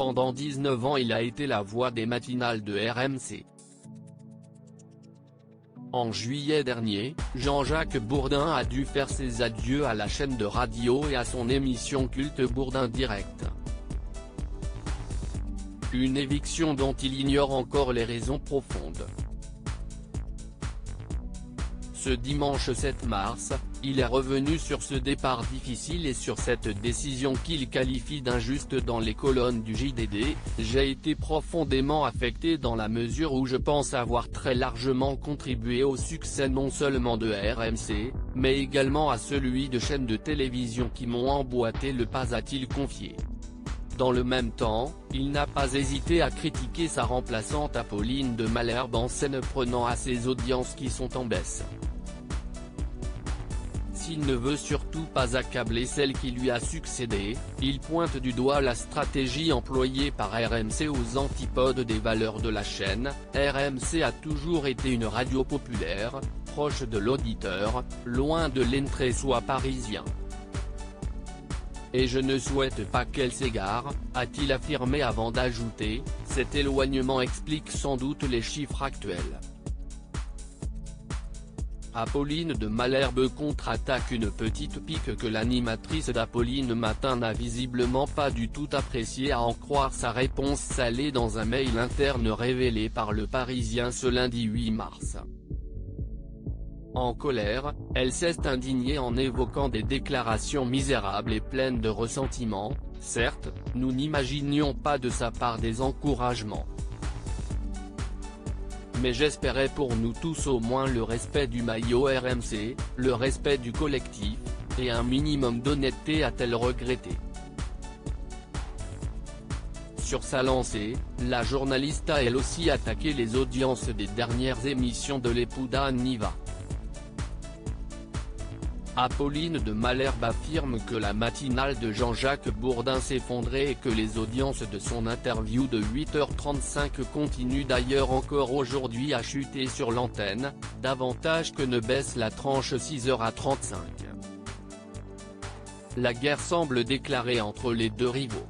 Pendant 19 ans il a été la voix des matinales de RMC. En juillet dernier, Jean-Jacques Bourdin a dû faire ses adieux à la chaîne de radio et à son émission culte Bourdin Direct. Une éviction dont il ignore encore les raisons profondes. Ce dimanche 7 mars, il est revenu sur ce départ difficile et sur cette décision qu'il qualifie d'injuste dans les colonnes du JDD. J'ai été profondément affecté dans la mesure où je pense avoir très largement contribué au succès non seulement de RMC, mais également à celui de chaînes de télévision qui m'ont emboîté le pas, a-t-il confié. Dans le même temps, il n'a pas hésité à critiquer sa remplaçante Apolline de Malherbe en scène, prenant à ses audiences qui sont en baisse. S'il ne veut surtout pas accabler celle qui lui a succédé, il pointe du doigt la stratégie employée par RMC aux antipodes des valeurs de la chaîne. RMC a toujours été une radio populaire, proche de l'auditeur, loin de l'entre-soi parisien. Et je ne souhaite pas qu'elle s'égare, a-t-il affirmé avant d'ajouter, cet éloignement explique sans doute les chiffres actuels. Apolline de Malherbe contre-attaque une petite pique que l'animatrice d'Apolline Matin n'a visiblement pas du tout appréciée, à en croire sa réponse salée dans un mail interne révélé par Le Parisien ce lundi 8 mars. En colère, elle s'est indignée en évoquant des déclarations misérables et pleines de ressentiment. Certes, nous n'imaginions pas de sa part des encouragements. Mais j'espérais pour nous tous au moins le respect du maillot RMC, le respect du collectif, et un minimum d'honnêteté, a-t-elle regretté. Sur sa lancée, la journaliste a elle aussi attaqué les audiences des dernières émissions de l'époux d'Anne Niva. Apolline de Malherbe affirme que la matinale de Jean-Jacques Bourdin s'effondrait et que les audiences de son interview de 8h35 continuent d'ailleurs encore aujourd'hui à chuter sur l'antenne, davantage que ne baisse la tranche 6h35. La guerre semble déclarée entre les deux rivaux.